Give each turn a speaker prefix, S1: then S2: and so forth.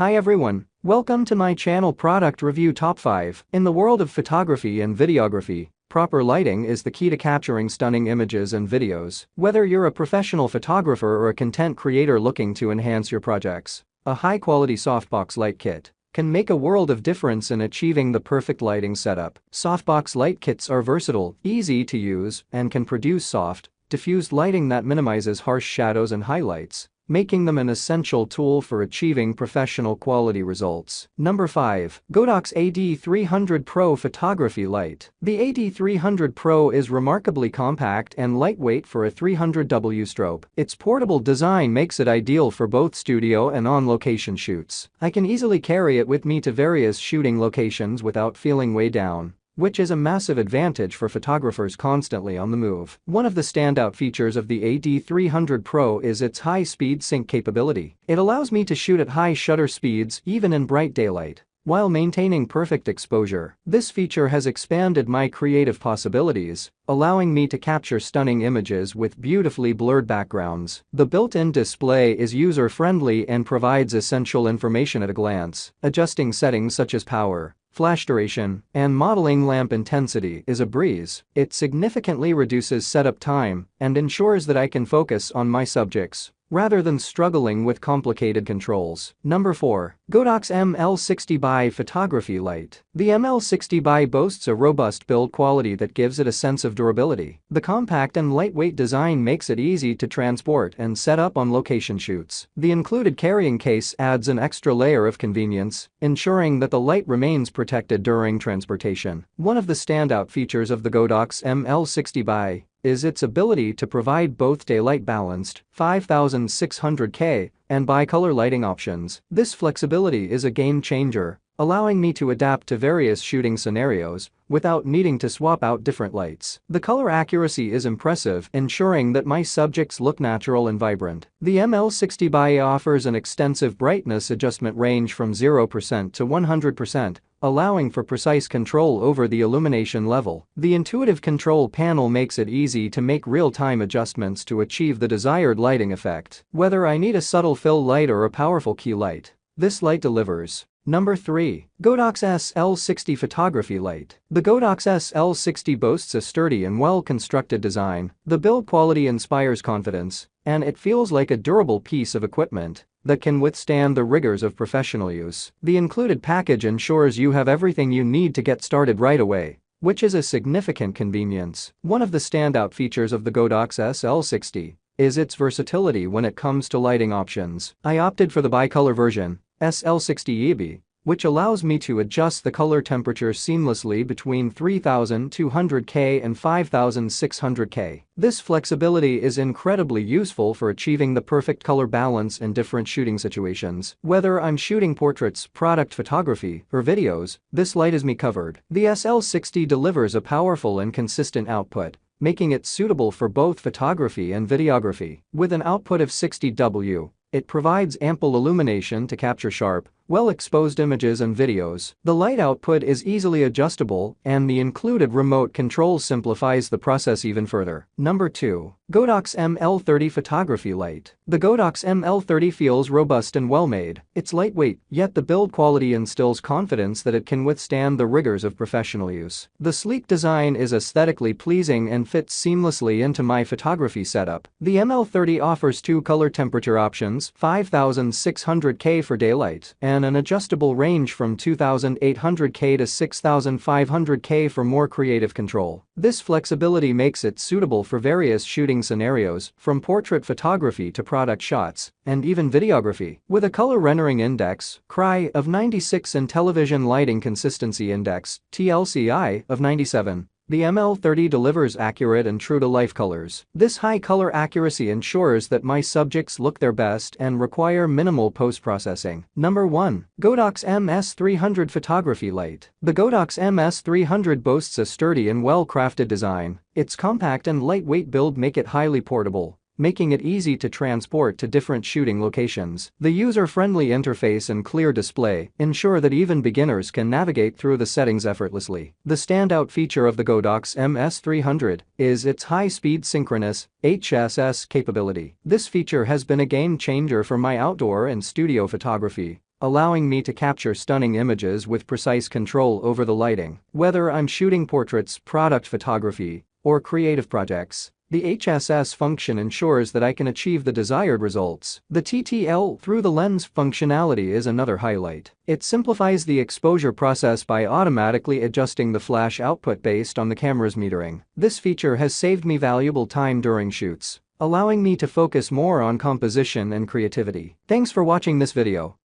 S1: Hi everyone, welcome to my channel Product Review Top 5. In the world of photography and videography, proper lighting is the key to capturing stunning images and videos. Whether you're a professional photographer or a content creator looking to enhance your projects, a high-quality softbox light kit can make a world of difference in achieving the perfect lighting setup. Softbox light kits are versatile, easy to use, and can produce soft, diffused lighting that minimizes harsh shadows and highlights, making them an essential tool for achieving professional quality results. Number 5. Godox AD300 Pro Photography Light. The AD300 Pro is remarkably compact and lightweight for a 300W strobe. Its portable design makes it ideal for both studio and on-location shoots. I can easily carry it with me to various shooting locations without feeling weighed down, which is a massive advantage for photographers constantly on the move. One of the standout features of the AD300 Pro is its high-speed sync capability. It allows me to shoot at high shutter speeds even in bright daylight, while maintaining perfect exposure. This feature has expanded my creative possibilities, allowing me to capture stunning images with beautifully blurred backgrounds. The built-in display is user-friendly and provides essential information at a glance. Adjusting settings such as power, flash duration, and modeling lamp intensity is a breeze. It significantly reduces setup time and ensures that I can focus on my subjects rather than struggling with complicated controls. Number 4. Godox ML60 Photography Light. The ML60 boasts a robust build quality that gives it a sense of durability. The compact and lightweight design makes it easy to transport and set up on location shoots. The included carrying case adds an extra layer of convenience, ensuring that the light remains protected during transportation. One of the standout features of the Godox ML60 is its ability to provide both daylight balanced 5600K and bicolor lighting options. This flexibility is a game changer, allowing me to adapt to various shooting scenarios without needing to swap out different lights. The color accuracy is impressive, ensuring that my subjects look natural and vibrant. The ML60 offers an extensive brightness adjustment range from 0% to 100%, allowing for precise control over the illumination level. The intuitive control panel makes it easy to make real-time adjustments to achieve the desired lighting effect. Whether I need a subtle fill light or a powerful key light, this light delivers. Number 3. Godox SL60 Photography Light. The Godox SL60 boasts a sturdy and well-constructed design. The build quality inspires confidence, and it feels like a durable piece of equipment that can withstand the rigors of professional use. The included package ensures you have everything you need to get started right away, which is a significant convenience. One of the standout features of the Godox SL60 is its versatility when it comes to lighting options. I opted for the bicolor version, SL60EB, which allows me to adjust the color temperature seamlessly between 3200K and 5600K. This flexibility is incredibly useful for achieving the perfect color balance in different shooting situations. Whether I'm shooting portraits, product photography, or videos, this light is me covered. The SL60 delivers a powerful and consistent output, making it suitable for both photography and videography. With an output of 60W, it provides ample illumination to capture sharp, well-exposed images and videos. The light output is easily adjustable, and the included remote control simplifies the process even further. Number 2. Godox ML30 Photography Light. The Godox ML30 feels robust and well-made. It's lightweight, yet the build quality instills confidence that it can withstand the rigors of professional use. The sleek design is aesthetically pleasing and fits seamlessly into my photography setup. The ML30 offers two color temperature options, 5600K for daylight and an adjustable range from 2800K to 6500K for more creative control. This flexibility makes it suitable for various shooting scenarios, from portrait photography to product shots, and even videography. With a color rendering index, CRI, of 96 and television lighting consistency index, TLCI, of 97, the ML30 delivers accurate and true-to-life colors. This high color accuracy ensures that my subjects look their best and require minimal post-processing. Number 1. Godox MS300 Photography Light. The Godox MS300 boasts a sturdy and well-crafted design. Its compact and lightweight build make it highly portable, making it easy to transport to different shooting locations. The user-friendly interface and clear display ensure that even beginners can navigate through the settings effortlessly. The standout feature of the Godox MS300 is its high-speed synchronous HSS capability. This feature has been a game changer for my outdoor and studio photography, allowing me to capture stunning images with precise control over the lighting. Whether I'm shooting portraits, product photography, or creative projects, the HSS function ensures that I can achieve the desired results. The TTL through the lens functionality is another highlight. It simplifies the exposure process by automatically adjusting the flash output based on the camera's metering. This feature has saved me valuable time during shoots, allowing me to focus more on composition and creativity. Thanks for watching this video.